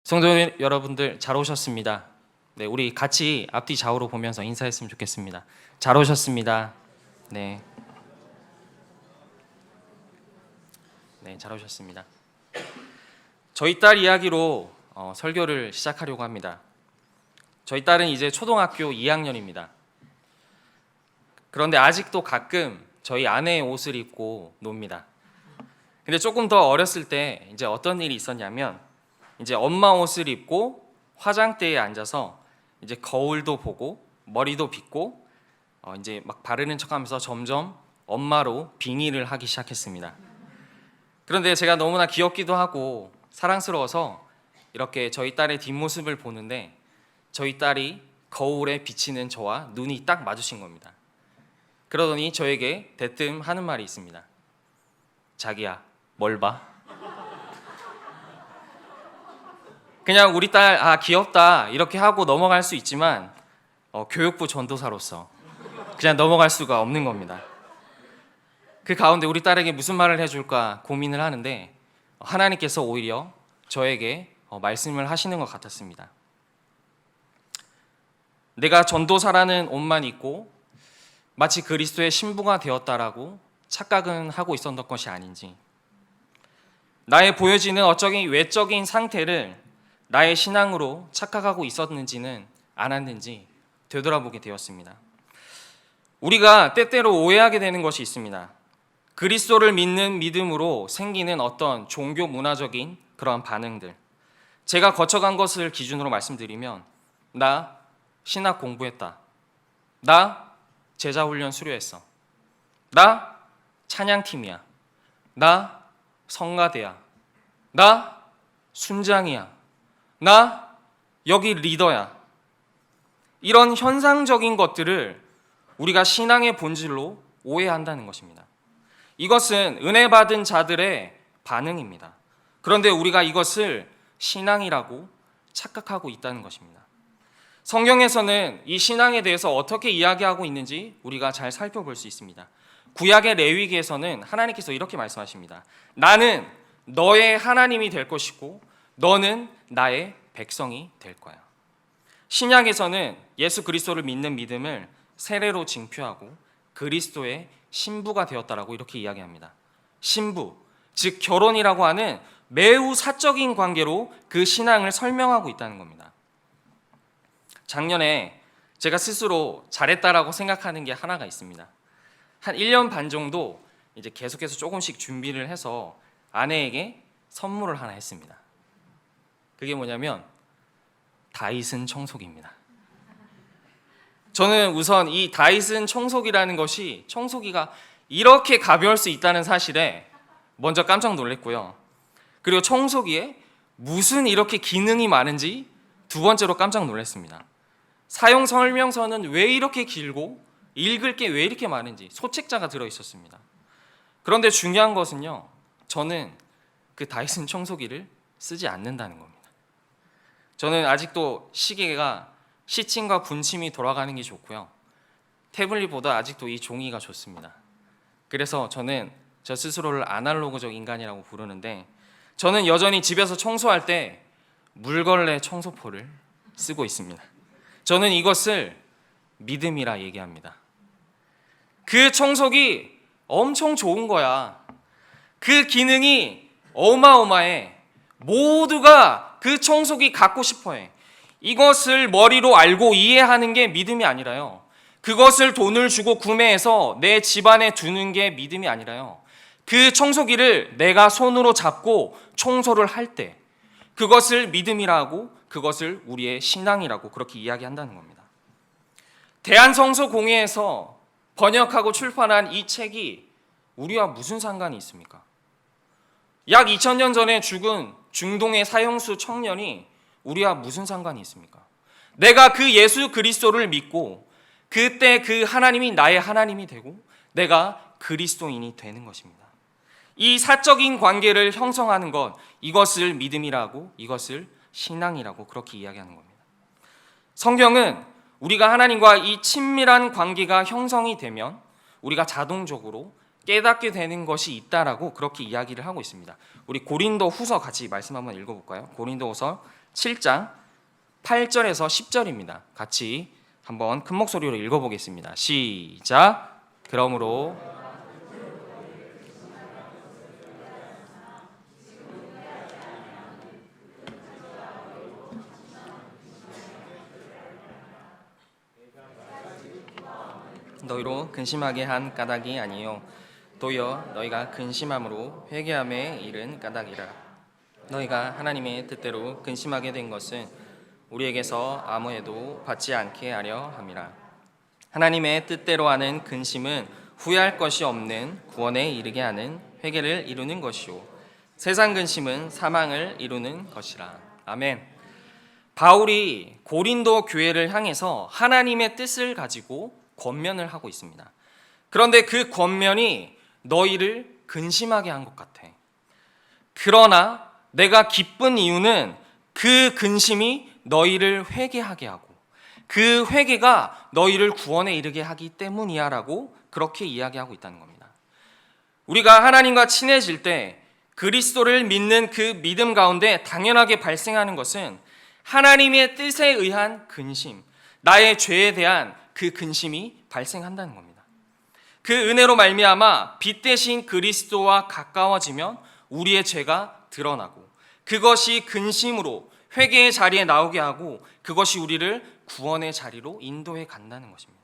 성도 여러분들 잘 오셨습니다. 네, 우리 같이 앞뒤 좌우로 보면서 인사했으면 좋겠습니다. 잘 오셨습니다. 네, 잘 오셨습니다. 저희 딸 이야기로 설교를 시작하려고 합니다. 저희 딸은 이제 초등학교 2학년입니다. 그런데 아직도 가끔 저희 아내의 옷을 입고 놉니다. 근데 조금 더 어렸을 때 이제 어떤 일이 있었냐면 이제 엄마 옷을 입고 화장대에 앉아서 이제 거울도 보고 머리도 빗고 이제 막 바르는 척하면서 점점 엄마로 빙의를 하기 시작했습니다. 그런데 제가 너무나 귀엽기도 하고 사랑스러워서 이렇게 저희 딸의 뒷모습을 보는데 저희 딸이 거울에 비치는 저와 눈이 딱 마주친 겁니다. 그러더니 저에게 대뜸 하는 말이 있습니다. 자기야, 뭘 봐? 그냥 우리 딸 귀엽다 이렇게 하고 넘어갈 수 있지만 교육부 전도사로서 그냥 넘어갈 수가 없는 겁니다. 그 가운데 우리 딸에게 무슨 말을 해줄까 고민을 하는데 하나님께서 오히려 저에게 말씀을 하시는 것 같았습니다. 내가 전도사라는 옷만 입고 마치 그리스도의 신부가 되었다라고 착각은 하고 있었던 것이 아닌지, 나의 보여지는 어쩌긴 외적인 상태를 나의 신앙으로 착각하고 있었는지는 않았는지 되돌아보게 되었습니다. 우리가 때때로 오해하게 되는 것이 있습니다. 그리스도를 믿는 믿음으로 생기는 어떤 종교 문화적인 그런 반응들, 제가 거쳐간 것을 기준으로 말씀드리면 나 신학 공부했다, 나 제자훈련 수료했어, 나 찬양팀이야, 나 성가대야, 나 순장이야, 나 여기 리더야. 이런 현상적인 것들을 우리가 신앙의 본질로 오해한다는 것입니다. 이것은 은혜 받은 자들의 반응입니다. 그런데 우리가 이것을 신앙이라고 착각하고 있다는 것입니다. 성경에서는 이 신앙에 대해서 어떻게 이야기하고 있는지 우리가 잘 살펴볼 수 있습니다. 구약의 레위기에서는 하나님께서 이렇게 말씀하십니다. 나는 너의 하나님이 될 것이고 너는 나의 백성이 될 거야. 신약에서는 예수 그리스도를 믿는 믿음을 세례로 징표하고 그리스도의 신부가 되었다라고 이렇게 이야기합니다. 신부, 즉 결혼이라고 하는 매우 사적인 관계로 그 신앙을 설명하고 있다는 겁니다. 작년에 제가 스스로 잘했다라고 생각하는 게 하나가 있습니다. 한 1년 반 정도 이제 계속해서 조금씩 준비를 해서 아내에게 선물을 하나 했습니다. 그게 뭐냐면 다이슨 청소기입니다. 저는 우선 이 다이슨 청소기라는 것이 청소기가 이렇게 가벼울 수 있다는 사실에 먼저 깜짝 놀랐고요. 그리고 청소기에 무슨 이렇게 기능이 많은지 두 번째로 깜짝 놀랐습니다. 사용 설명서는 왜 이렇게 길고 읽을 게 왜 이렇게 많은지 소책자가 들어있었습니다. 그런데 중요한 것은요, 저는 그 다이슨 청소기를 쓰지 않는다는 겁니다. 저는 아직도 시계가 시침과 분침이 돌아가는 게 좋고요, 태블릿보다 아직도 이 종이가 좋습니다. 그래서 저는 저 스스로를 아날로그적 인간이라고 부르는데, 저는 여전히 집에서 청소할 때 물걸레 청소포를 쓰고 있습니다. 저는 이것을 믿음이라 얘기합니다. 그 청소기 엄청 좋은 거야. 그 기능이 어마어마해. 모두가 그 청소기 갖고 싶어해. 이것을 머리로 알고 이해하는 게 믿음이 아니라요, 그것을 돈을 주고 구매해서 내 집안에 두는 게 믿음이 아니라요, 그 청소기를 내가 손으로 잡고 청소를 할 때 그것을 믿음이라고, 그것을 우리의 신앙이라고 그렇게 이야기한다는 겁니다. 대한성서공회에서 번역하고 출판한 이 책이 우리와 무슨 상관이 있습니까? 약 2000년 전에 죽은 중동의 사형수 청년이 우리와 무슨 상관이 있습니까? 내가 그 예수 그리스도를 믿고 그때 그 하나님이 나의 하나님이 되고 내가 그리스도인이 되는 것입니다. 이 사적인 관계를 형성하는 것, 이것을 믿음이라고, 이것을 신앙이라고 그렇게 이야기하는 겁니다. 성경은 우리가 하나님과 이 친밀한 관계가 형성이 되면 우리가 자동적으로 깨닫게 되는 것이 있다라고 그렇게 이야기를 하고 있습니다. 우리 고린도 후서 같이 말씀 한번 읽어볼까요? 고린도 후서 7장 8절에서 10절입니다. 같이 한번 큰 목소리로 읽어보겠습니다. 시작. 그러므로 너희로 근심하게 한 까닭이 아니요 도리어 너희가 근심함으로 회개함에 이른 까닭이라. 너희가 하나님의 뜻대로 근심하게 된 것은 우리에게서 아무에도 받지 않게 하려 함이라. 하나님의 뜻대로 하는 근심은 후회할 것이 없는 구원에 이르게 하는 회개를 이루는 것이요 세상 근심은 사망을 이루는 것이라. 아멘. 바울이 고린도 교회를 향해서 하나님의 뜻을 가지고 권면을 하고 있습니다. 그런데 그 권면이 너희를 근심하게 한 것 같아. 그러나 내가 기쁜 이유는 그 근심이 너희를 회개하게 하고 그 회개가 너희를 구원에 이르게 하기 때문이야 라고 그렇게 이야기하고 있다는 겁니다. 우리가 하나님과 친해질 때 그리스도를 믿는 그 믿음 가운데 당연하게 발생하는 것은 하나님의 뜻에 의한 근심, 나의 죄에 대한 그 근심이 발생한다는 겁니다. 그 은혜로 말미암아 빛 대신 그리스도와 가까워지면 우리의 죄가 드러나고 그것이 근심으로 회개의 자리에 나오게 하고 그것이 우리를 구원의 자리로 인도해 간다는 것입니다.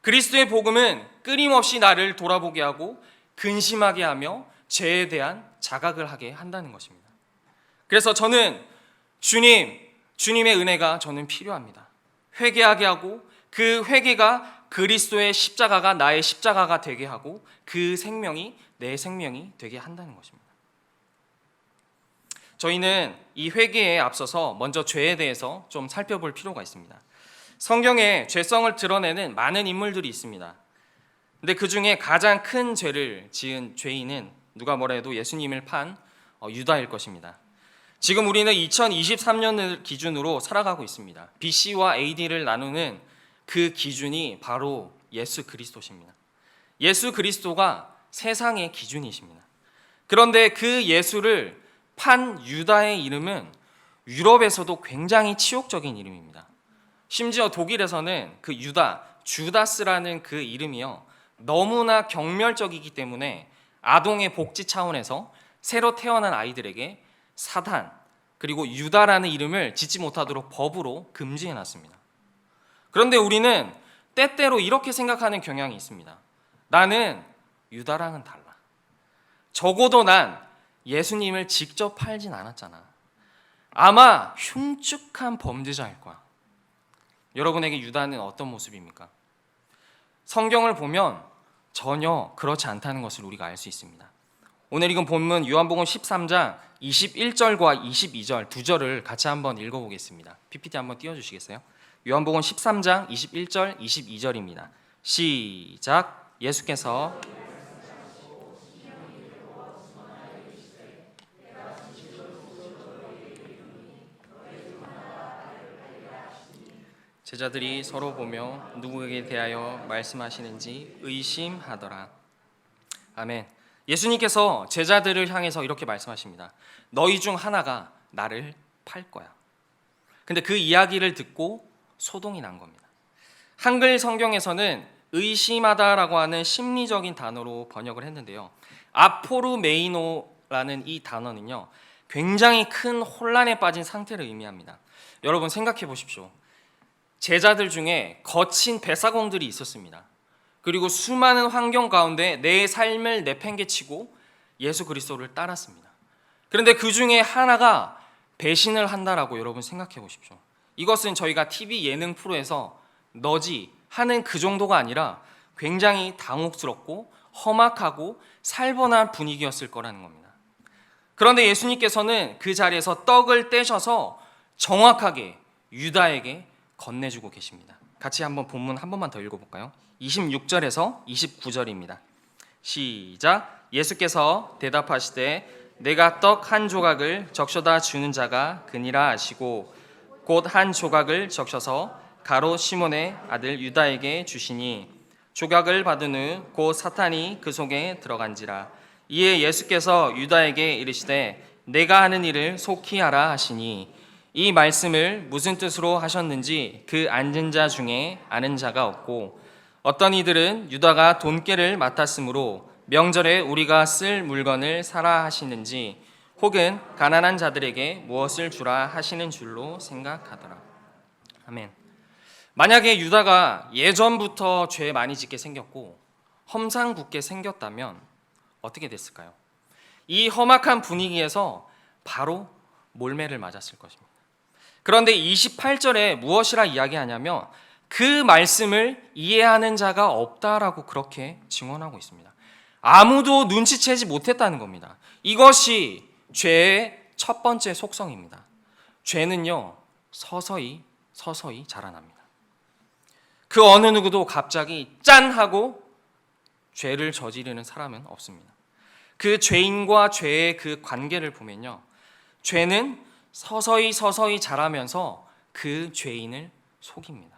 그리스도의 복음은 끊임없이 나를 돌아보게 하고 근심하게 하며 죄에 대한 자각을 하게 한다는 것입니다. 그래서 저는 주님의 은혜가 저는 필요합니다. 회개하게 하고 그 회개가 그리스도의 십자가가 나의 십자가가 되게 하고 그 생명이 내 생명이 되게 한다는 것입니다. 저희는 이 회개에 앞서서 먼저 죄에 대해서 좀 살펴볼 필요가 있습니다. 성경에 죄성을 드러내는 많은 인물들이 있습니다. 근데 그 중에 가장 큰 죄를 지은 죄인은 누가 뭐라 해도 예수님을 판 유다일 것입니다. 지금 우리는 2023년을 기준으로 살아가고 있습니다. BC와 AD를 나누는 그 기준이 바로 예수 그리스도십니다. 예수 그리스도가 세상의 기준이십니다. 그런데 그 예수를 판 유다의 이름은 유럽에서도 굉장히 치욕적인 이름입니다. 심지어 독일에서는 그 유다, 주다스라는 그 이름이요 너무나 경멸적이기 때문에 아동의 복지 차원에서 새로 태어난 아이들에게 사단 그리고 유다라는 이름을 짓지 못하도록 법으로 금지해놨습니다. 그런데 우리는 때때로 이렇게 생각하는 경향이 있습니다. 나는 유다랑은 달라. 적어도 난 예수님을 직접 팔진 않았잖아. 아마 흉측한 범죄자일 거야. 여러분에게 유다는 어떤 모습입니까? 성경을 보면 전혀 그렇지 않다는 것을 우리가 알 수 있습니다. 오늘 읽은 본문 요한복음 13장 21절과 22절 두 절을 같이 한번 읽어보겠습니다. PPT 한번 띄워주시겠어요? 요한복음 13장 21절 22절입니다. 시작. 예수께서 제자들이 서로 보며 누구에게 대하여 말씀하시는지 의심하더라. 아멘. 예수님께서 제자들을 향해서 이렇게 말씀하십니다. 너희 중 하나가 나를 팔 거야. 근데 그 이야기를 듣고 소동이 난 겁니다. 한글 성경에서는 의심하다라고 하는 심리적인 단어로 번역을 했는데요. 아포르메이노라는 이 단어는요. 굉장히 큰 혼란에 빠진 상태를 의미합니다. 여러분 생각해 보십시오. 제자들 중에 거친 배사공들이 있었습니다. 그리고 수많은 환경 가운데 내 삶을 내팽개치고 예수 그리스도를 따랐습니다. 그런데 그 중에 하나가 배신을 한다라고 여러분 생각해 보십시오. 이것은 저희가 TV 예능 프로에서 너지 하는 그 정도가 아니라 굉장히 당혹스럽고 험악하고 살벌한 분위기였을 거라는 겁니다. 그런데 예수님께서는 그 자리에서 떡을 떼셔서 정확하게 유다에게 건네주고 계십니다. 같이 한번 본문 한 번만 더 읽어볼까요? 26절에서 29절입니다. 시작. 예수께서 대답하시되 내가 떡 한 조각을 적셔다 주는 자가 그니라 하시고 곧 한 조각을 적셔서 가롯 시몬의 아들 유다에게 주시니 조각을 받은 후 곧 사탄이 그 속에 들어간지라. 이에 예수께서 유다에게 이르시되 내가 하는 일을 속히 하라 하시니 이 말씀을 무슨 뜻으로 하셨는지 그 앉은 자 중에 아는 자가 없고 어떤 이들은 유다가 돈깨를 맡았으므로 명절에 우리가 쓸 물건을 사라 하시는지 혹은 가난한 자들에게 무엇을 주라 하시는 줄로 생각하더라. 아멘. 만약에 유다가 예전부터 죄 많이 짓게 생겼고 험상궂게 생겼다면 어떻게 됐을까요? 이 험악한 분위기에서 바로 몰매를 맞았을 것입니다. 그런데 28절에 무엇이라 이야기하냐면 그 말씀을 이해하는 자가 없다라고 그렇게 증언하고 있습니다. 아무도 눈치채지 못했다는 겁니다. 이것이 죄의 첫 번째 속성입니다. 죄는요, 서서히 자라납니다. 그 어느 누구도 갑자기 짠 하고 죄를 저지르는 사람은 없습니다. 그 죄인과 죄의 그 관계를 보면요, 죄는 서서히 자라면서 그 죄인을 속입니다.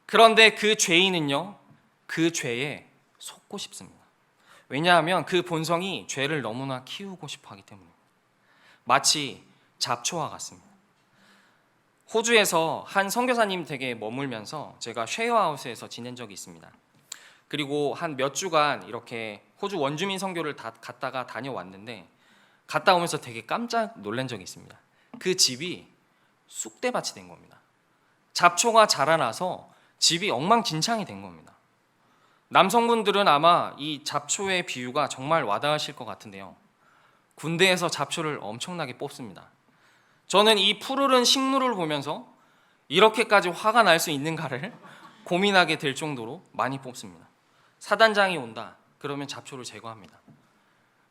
그런데 그 죄인은요, 그 죄에 속고 싶습니다. 왜냐하면 그 본성이 죄를 너무나 키우고 싶어 하기 때문입니다. 마치 잡초와 같습니다. 호주에서 한 선교사님 댁에 머물면서 제가 쉐어하우스에서 지낸 적이 있습니다. 그리고 한 몇 주간 이렇게 호주 원주민 선교를 갔다가 다녀왔는데 갔다 오면서 되게 깜짝 놀란 적이 있습니다. 그 집이 쑥대밭이 된 겁니다. 잡초가 자라나서 집이 엉망진창이 된 겁니다. 남성분들은 아마 이 잡초의 비유가 정말 와닿으실 것 같은데요. 군대에서 잡초를 엄청나게 뽑습니다. 저는 이 푸르른 식물을 보면서 이렇게까지 화가 날 수 있는가를 고민하게 될 정도로 많이 뽑습니다. 사단장이 온다. 그러면 잡초를 제거합니다.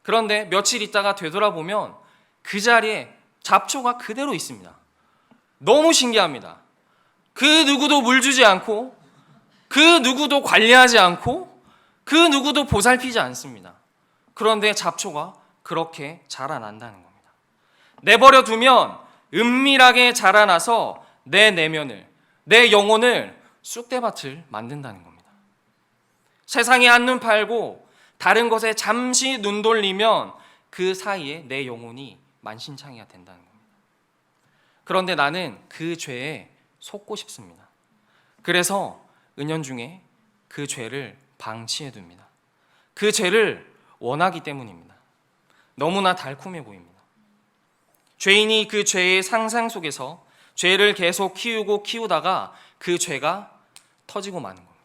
그런데 며칠 있다가 되돌아보면 그 자리에 잡초가 그대로 있습니다. 너무 신기합니다. 그 누구도 물 주지 않고 그 누구도 관리하지 않고 그 누구도 보살피지 않습니다. 그런데 잡초가 그렇게 자라난다는 겁니다. 내버려 두면 은밀하게 자라나서 내 내면을, 내 영혼을 쑥대밭을 만든다는 겁니다. 세상에 한눈 팔고 다른 것에 잠시 눈 돌리면 그 사이에 내 영혼이 만신창이가 된다는 겁니다. 그런데 나는 그 죄에 속고 싶습니다. 그래서 은연중에 그 죄를 방치해 둡니다. 그 죄를 원하기 때문입니다. 너무나 달콤해 보입니다. 죄인이 그 죄의 상상 속에서 죄를 계속 키우다가 그 죄가 터지고 마는 겁니다.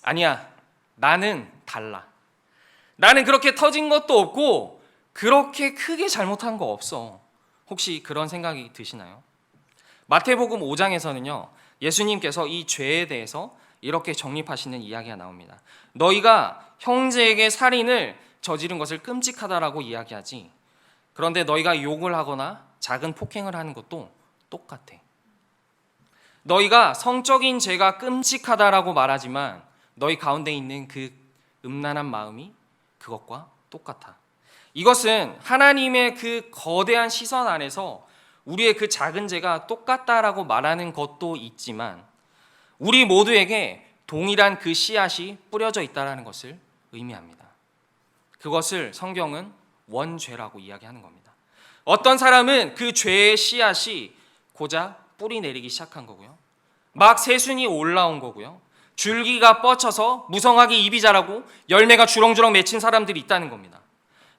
아니야, 나는 달라. 나는 그렇게 터진 것도 없고 그렇게 크게 잘못한 거 없어. 혹시 그런 생각이 드시나요? 마태복음 5장에서는요, 예수님께서 이 죄에 대해서 이렇게 정립하시는 이야기가 나옵니다. 너희가 형제에게 살인을 저지른 것을 끔찍하다라고 이야기하지, 그런데 너희가 욕을 하거나 작은 폭행을 하는 것도 똑같아. 너희가 성적인 죄가 끔찍하다라고 말하지만 너희 가운데 있는 그 음란한 마음이 그것과 똑같아. 이것은 하나님의 그 거대한 시선 안에서 우리의 그 작은 죄가 똑같다라고 말하는 것도 있지만 우리 모두에게 동일한 그 씨앗이 뿌려져 있다는 것을 의미합니다. 그것을 성경은 원죄라고 이야기하는 겁니다. 어떤 사람은 그 죄의 씨앗이 고작 뿌리 내리기 시작한 거고요. 막 새순이 올라온 거고요. 줄기가 뻗쳐서 무성하게 잎이 자라고 열매가 주렁주렁 맺힌 사람들이 있다는 겁니다.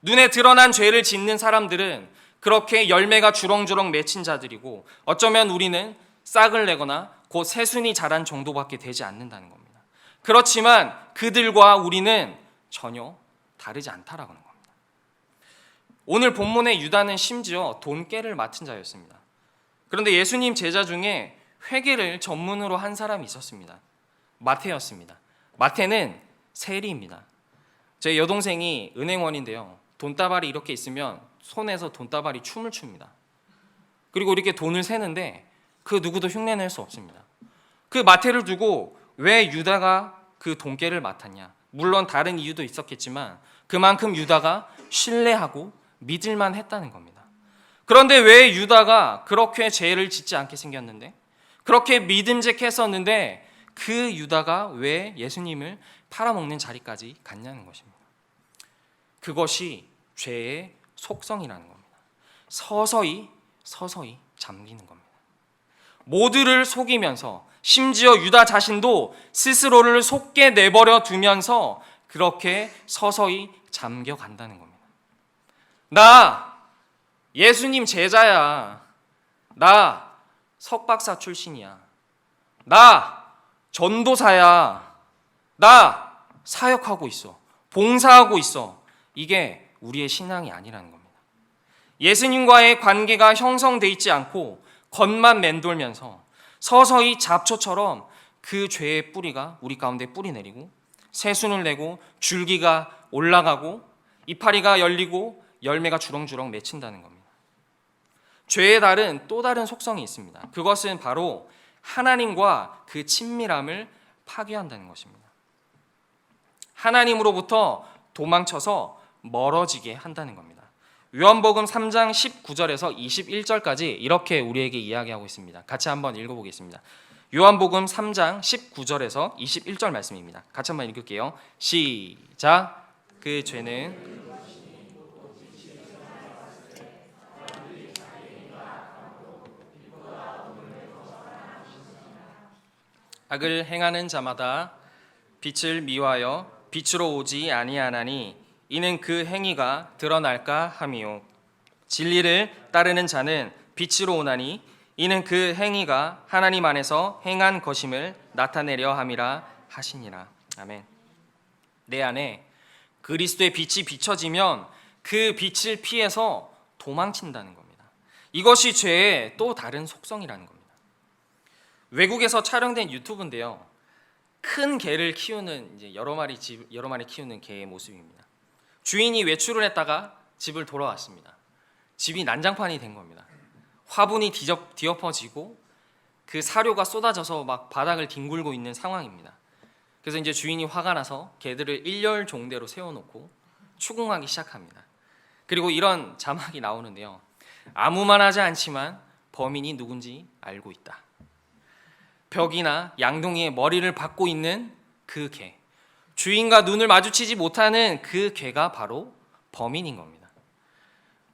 눈에 드러난 죄를 짓는 사람들은 그렇게 열매가 주렁주렁 맺힌 자들이고 어쩌면 우리는 싹을 내거나 곧 새순이 자란 정도밖에 되지 않는다는 겁니다. 그렇지만 그들과 우리는 전혀 다르지 않다라고 하는 겁니다. 오늘 본문의 유다는 심지어 돈깨를 맡은 자였습니다. 그런데 예수님 제자 중에 회계를 전문으로 한 사람이 있었습니다. 마태였습니다. 마태는 세리입니다. 제 여동생이 은행원인데요, 돈다발이 이렇게 있으면 손에서 돈다발이 춤을 춥니다. 그리고 이렇게 돈을 세는데 그 누구도 흉내낼 수 없습니다. 그 마태를 두고 왜 유다가 그 돈깨를 맡았냐, 물론 다른 이유도 있었겠지만 그만큼 유다가 신뢰하고 믿을만 했다는 겁니다. 그런데 왜 유다가 그렇게 죄를 짓지 않게 생겼는데, 그렇게 믿음직했었는데 그 유다가 왜 예수님을 팔아먹는 자리까지 갔냐는 것입니다. 그것이 죄의 속성이라는 겁니다. 서서히 잠기는 겁니다. 모두를 속이면서 심지어 유다 자신도 스스로를 속게 내버려 두면서 그렇게 서서히 잠겨간다는 겁니다. 나 예수님 제자야. 나 석박사 출신이야. 나 전도사야. 나 사역하고 있어. 봉사하고 있어. 이게 우리의 신앙이 아니라는 겁니다. 예수님과의 관계가 형성돼 있지 않고 겉만 맴돌면서 서서히 잡초처럼 그 죄의 뿌리가 우리 가운데 뿌리 내리고 새순을 내고 줄기가 올라가고 이파리가 열리고 열매가 주렁주렁 맺힌다는 겁니다. 죄의 또 다른 속성이 있습니다. 그것은 바로 하나님과 그 친밀함을 파괴한다는 것입니다. 하나님으로부터 도망쳐서 멀어지게 한다는 겁니다. 요한복음 3장 19절에서 21절까지 이렇게 우리에게 이야기하고 있습니다. 같이 한번 읽어보겠습니다. 요한복음 3장 19절에서 21절 말씀입니다. 같이 한번 읽을게요. 시작. 그 죄는 악을 행하는 자마다 빛을 미워하여 빛으로 오지 아니하나니 이는 그 행위가 드러날까 함이요 진리를 따르는 자는 빛으로 오나니 이는 그 행위가 하나님 안에서 행한 것임을 나타내려 함이라 하시니라. 아멘. 내 안에 그리스도의 빛이 비춰지면 그 빛을 피해서 도망친다는 겁니다. 이것이 죄의 또 다른 속성이라는 겁니다. 외국에서 촬영된 유튜브인데요. 큰 개를 키우는 이제 여러 마리 키우는 개의 모습입니다. 주인이 외출을 했다가 집을 돌아왔습니다. 집이 난장판이 된 겁니다. 화분이 뒤엎어지고 그 사료가 쏟아져서 막 바닥을 뒹굴고 있는 상황입니다. 그래서 이제 주인이 화가 나서 개들을 일렬 종대로 세워놓고 추궁하기 시작합니다. 그리고 이런 자막이 나오는데요. 아무 말 하지 않지만 범인이 누군지 알고 있다. 벽이나 양동이의 머리를 박고 있는 그 개, 주인과 눈을 마주치지 못하는 그 개가 바로 범인인 겁니다.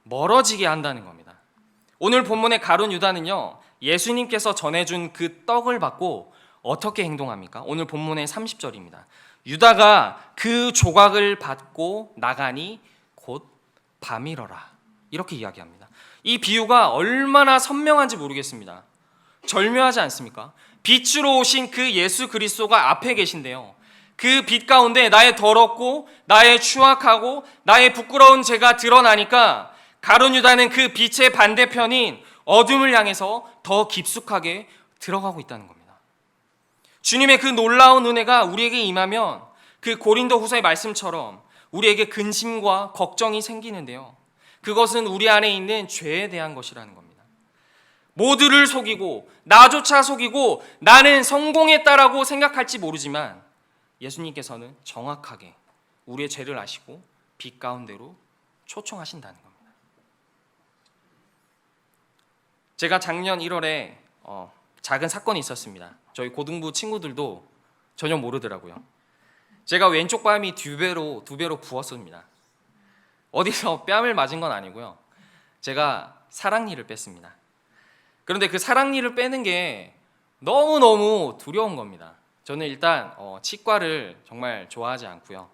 멀어지게 한다는 겁니다. 오늘 본문의 가룟 유다는요, 예수님께서 전해준 그 떡을 받고 어떻게 행동합니까? 오늘 본문의 30절입니다. 유다가 그 조각을 받고 나가니 곧 밤이러라. 이렇게 이야기합니다. 이 비유가 얼마나 선명한지 모르겠습니다. 절묘하지 않습니까? 빛으로 오신 그 예수 그리스도가 앞에 계신데요. 그 빛 가운데 나의 더럽고 나의 추악하고 나의 부끄러운 죄가 드러나니까 가룟 유다는 그 빛의 반대편인 어둠을 향해서 더 깊숙하게 들어가고 있다는 겁니다. 주님의 그 놀라운 은혜가 우리에게 임하면 그 고린도후서의 말씀처럼 우리에게 근심과 걱정이 생기는데요. 그것은 우리 안에 있는 죄에 대한 것이라는 겁니다. 모두를 속이고 나조차 속이고 나는 성공했다라고 생각할지 모르지만 예수님께서는 정확하게 우리의 죄를 아시고 빛 가운데로 초청하신다는 겁니다. 제가 작년 1월에 작은 사건이 있었습니다. 저희 고등부 친구들도 전혀 모르더라고요. 제가 왼쪽 뺨이 두 배로 부었습니다. 어디서 뺨을 맞은 건 아니고요. 제가 사랑니를 뺐습니다. 그런데 그 사랑니를 빼는 게 너무너무 두려운 겁니다. 저는 일단 치과를 정말 좋아하지 않고요.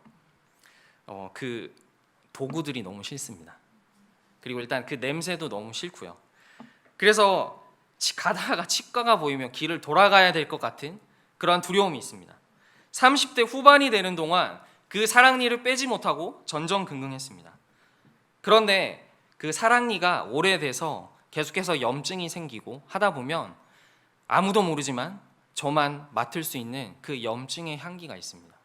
그 도구들이 너무 싫습니다. 그리고 일단 그 냄새도 너무 싫고요. 그래서 가다가 치과가 보이면 길을 돌아가야 될 것 같은 그런 두려움이 있습니다. 30대 후반이 되는 동안 그 사랑니를 빼지 못하고 전전긍긍했습니다. 그런데 그 사랑니가 오래돼서 계속해서 염증이 생기고 하다 보면 아무도 모르지만 저만 맡을 수 있는 그 염증의 향기가 있습니다.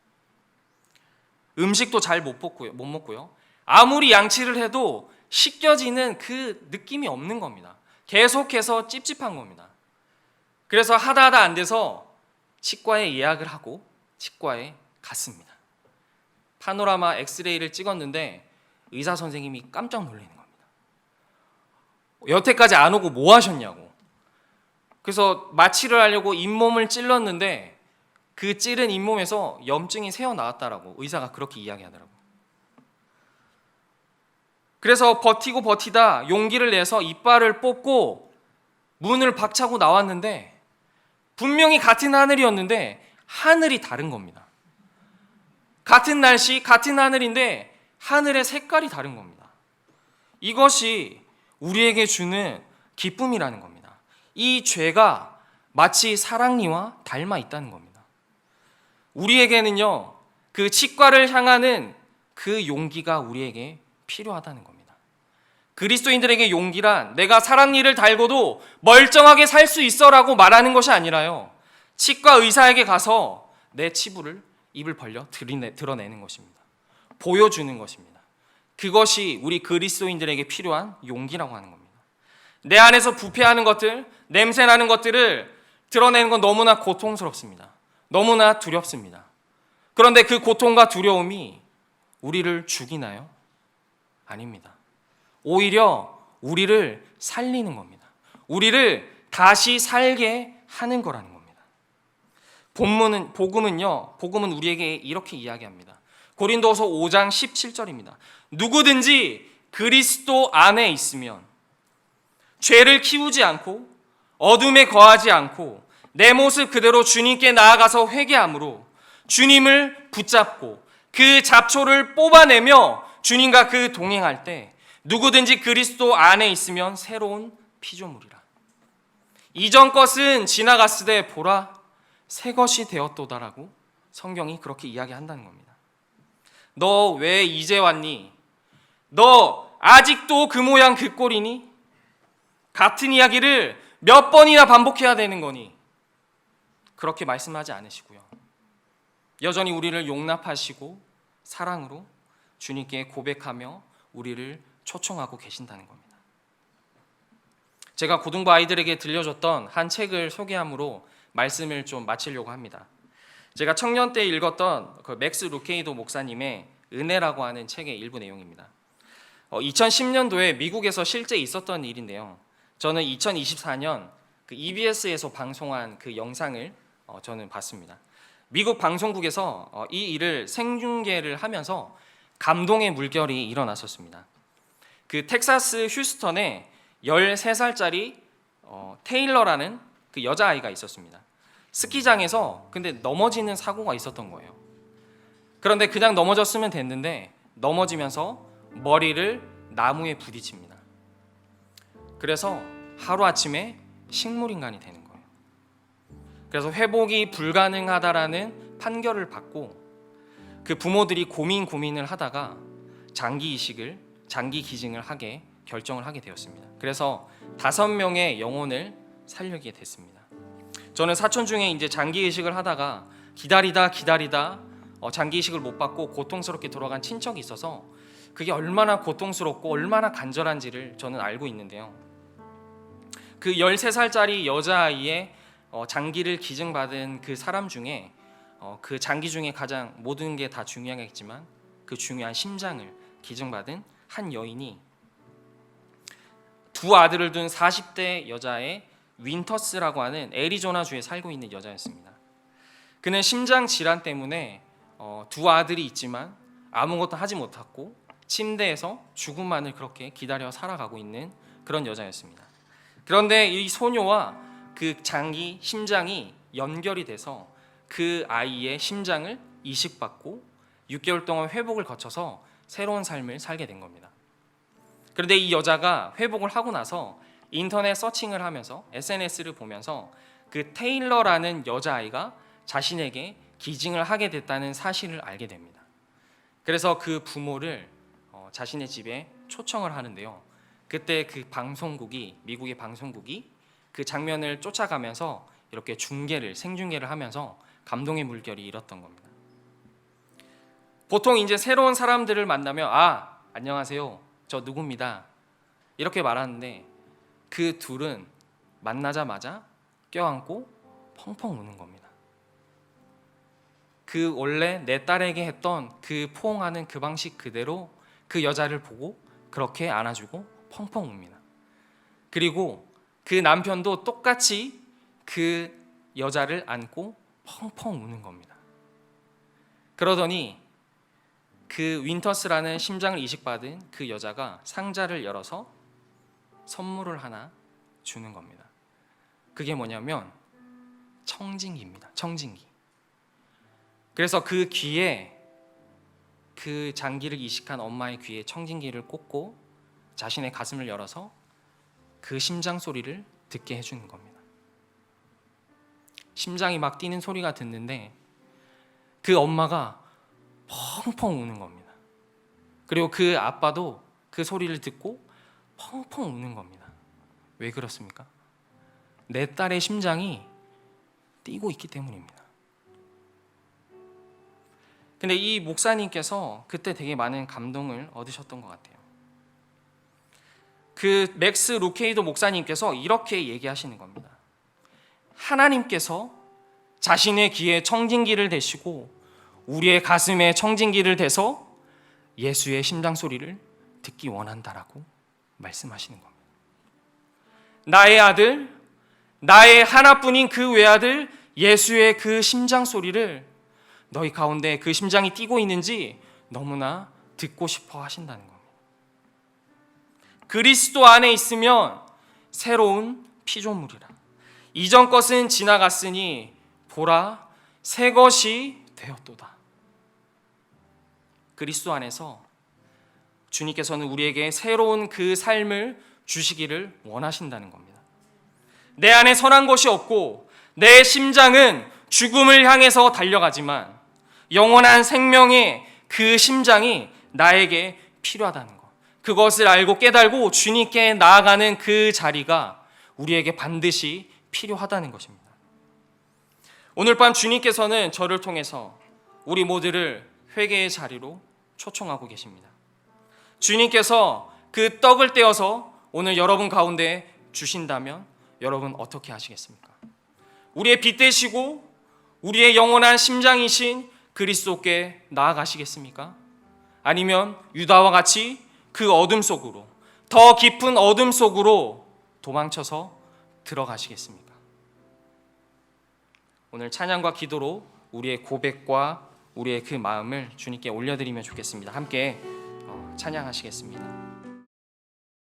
음식도 잘 못 먹고요. 아무리 양치를 해도 씻겨지는 그 느낌이 없는 겁니다. 계속해서 찝찝한 겁니다. 그래서 하다 안 돼서 치과에 예약을 하고 치과에 갔습니다. 파노라마 엑스레이를 찍었는데 의사 선생님이 깜짝 놀라는 겁니다. 여태까지 안 오고 뭐 하셨냐고. 그래서 마취를 하려고 잇몸을 찔렀는데 그 찌른 잇몸에서 염증이 새어나왔다라고 의사가 그렇게 이야기하더라고요. 그래서 버티고 버티다 용기를 내서 이빨을 뽑고 문을 박차고 나왔는데 분명히 같은 하늘이었는데 하늘이 다른 겁니다. 같은 날씨, 같은 하늘인데 하늘의 색깔이 다른 겁니다. 이것이 우리에게 주는 기쁨이라는 겁니다. 이 죄가 마치 사랑니와 닮아 있다는 겁니다. 우리에게는요, 그 치과를 향하는 그 용기가 우리에게 필요하다는 겁니다. 그리스도인들에게 용기란 내가 사랑니를 달고도 멀쩡하게 살 수 있어라고 말하는 것이 아니라요, 치과 의사에게 가서 내 치부를 입을 벌려 드러내는 것입니다. 보여주는 것입니다. 그것이 우리 그리스도인들에게 필요한 용기라고 하는 겁니다. 내 안에서 부패하는 것들, 냄새나는 것들을 드러내는 건 너무나 고통스럽습니다. 너무나 두렵습니다. 그런데 그 고통과 두려움이 우리를 죽이나요? 아닙니다. 오히려 우리를 살리는 겁니다. 우리를 다시 살게 하는 거라는 겁니다. 복음은 우리에게 이렇게 이야기합니다. 고린도서 5장 17절입니다. 누구든지 그리스도 안에 있으면 죄를 키우지 않고 어둠에 거하지 않고 내 모습 그대로 주님께 나아가서 회개함으로 주님을 붙잡고 그 잡초를 뽑아내며 주님과 그 동행할 때 누구든지 그리스도 안에 있으면 새로운 피조물이라. 이전 것은 지나갔으되 보라 새 것이 되었도다라고 성경이 그렇게 이야기한다는 겁니다. 너 왜 이제 왔니? 너 아직도 그 모양 그 꼴이니? 같은 이야기를 몇 번이나 반복해야 되는 거니? 그렇게 말씀하지 않으시고요, 여전히 우리를 용납하시고 사랑으로 주님께 고백하며 우리를 초청하고 계신다는 겁니다. 제가 고등부 아이들에게 들려줬던 한 책을 소개함으로 말씀을 좀 마치려고 합니다. 제가 청년 때 읽었던 그 맥스 루케이도 목사님의 은혜라고 하는 책의 일부 내용입니다. 2010년도에 미국에서 실제 있었던 일인데요, 저는 2024년 그 EBS에서 방송한 그 영상을 저는 봤습니다. 미국 방송국에서 이 일을 생중계를 하면서 감동의 물결이 일어났었습니다. 그 텍사스 휴스턴에 13살짜리 테일러라는 그 여자아이가 있었습니다. 스키장에서 근데 넘어지는 사고가 있었던 거예요. 그런데 그냥 넘어졌으면 됐는데 넘어지면서 머리를 나무에 부딪힙니다. 그래서 하루아침에 식물인간이 되는 거예요. 그래서 회복이 불가능하다라는 판결을 받고 그 부모들이 고민을 하다가 장기 기증을 하게 결정을 하게 되었습니다. 그래서 5명의 영혼을 살리게 됐습니다. 저는 사촌 중에 이제 장기 이식을 하다가 기다리다 장기 이식을 못 받고 고통스럽게 돌아간 친척이 있어서 그게 얼마나 고통스럽고 얼마나 간절한지를 저는 알고 있는데요, 그 13살짜리 여자아이의 장기를 기증받은 그 사람 중에 그 장기 중에 가장 모든 게 다 중요하겠지만 그 중요한 심장을 기증받은 한 여인이 두 아들을 둔 40대 여자의 윈터스라고 하는 애리조나주에 살고 있는 여자였습니다. 그는 심장 질환 때문에 두 아들이 있지만 아무것도 하지 못했고 침대에서 죽음만을 그렇게 기다려 살아가고 있는 그런 여자였습니다. 그런데 이 소녀와 그 심장이 연결이 돼서 그 아이의 심장을 이식받고 6개월 동안 회복을 거쳐서 새로운 삶을 살게 된 겁니다. 그런데 이 여자가 회복을 하고 나서 인터넷 서칭을 하면서 SNS를 보면서 그 테일러라는 여자아이가 자신에게 기증을 하게 됐다는 사실을 알게 됩니다. 그래서 그 부모를 자신의 집에 초청을 하는데요, 그때 그 미국의 방송국이 그 장면을 쫓아가면서 이렇게 생중계를 하면서 감동의 물결이 일었던 겁니다. 보통 이제 새로운 사람들을 만나면 안녕하세요, 저 누구입니다 이렇게 말하는데 그 둘은 만나자마자 껴안고 펑펑 우는 겁니다. 그 원래 내 딸에게 했던 그 포옹하는 그 방식 그대로 그 여자를 보고 그렇게 안아주고 펑펑 웁니다. 그리고 그 남편도 똑같이 그 여자를 안고 펑펑 우는 겁니다. 그러더니 그 윈터스라는 심장을 이식받은 그 여자가 상자를 열어서 선물을 하나 주는 겁니다. 그게 뭐냐면 청진기입니다. 청진기. 그래서 그 귀에, 그 장기를 이식한 엄마의 귀에 청진기를 꽂고 자신의 가슴을 열어서 그 심장 소리를 듣게 해주는 겁니다. 심장이 막 뛰는 소리가 듣는데 그 엄마가 펑펑 우는 겁니다. 그리고 그 아빠도 그 소리를 듣고 펑펑 우는 겁니다. 왜 그렇습니까? 내 딸의 심장이 뛰고 있기 때문입니다. 근데 이 목사님께서 그때 되게 많은 감동을 얻으셨던 것 같아요. 그 맥스 루케이도 목사님께서 이렇게 얘기하시는 겁니다. 하나님께서 자신의 귀에 청진기를 대시고 우리의 가슴에 청진기를 대서 예수의 심장 소리를 듣기 원한다라고 말씀하시는 겁니다. 나의 아들, 나의 하나뿐인 그 외아들 예수의 그 심장 소리를 너희 가운데 그 심장이 뛰고 있는지 너무나 듣고 싶어 하신다는 겁니다. 그리스도 안에 있으면 새로운 피조물이라. 이전 것은 지나갔으니 보라 새 것이 되었도다. 그리스도 안에서 주님께서는 우리에게 새로운 그 삶을 주시기를 원하신다는 겁니다. 내 안에 선한 것이 없고 내 심장은 죽음을 향해서 달려가지만 영원한 생명의 그 심장이 나에게 필요하다는 것, 그것을 알고 깨달고 주님께 나아가는 그 자리가 우리에게 반드시 필요하다는 것입니다. 오늘 밤 주님께서는 저를 통해서 우리 모두를 회개의 자리로 초청하고 계십니다. 주님께서 그 떡을 떼어서 오늘 여러분 가운데 주신다면 여러분 어떻게 하시겠습니까? 우리의 빛 되시고 우리의 영원한 심장이신 그리스도께 나아가시겠습니까? 아니면 유다와 같이 그 어둠 속으로, 더 깊은 어둠 속으로 도망쳐서 들어가시겠습니까? 오늘 찬양과 기도로 우리의 고백과 우리의 그 마음을 주님께 올려드리면 좋겠습니다. 함께 찬양하시겠습니다.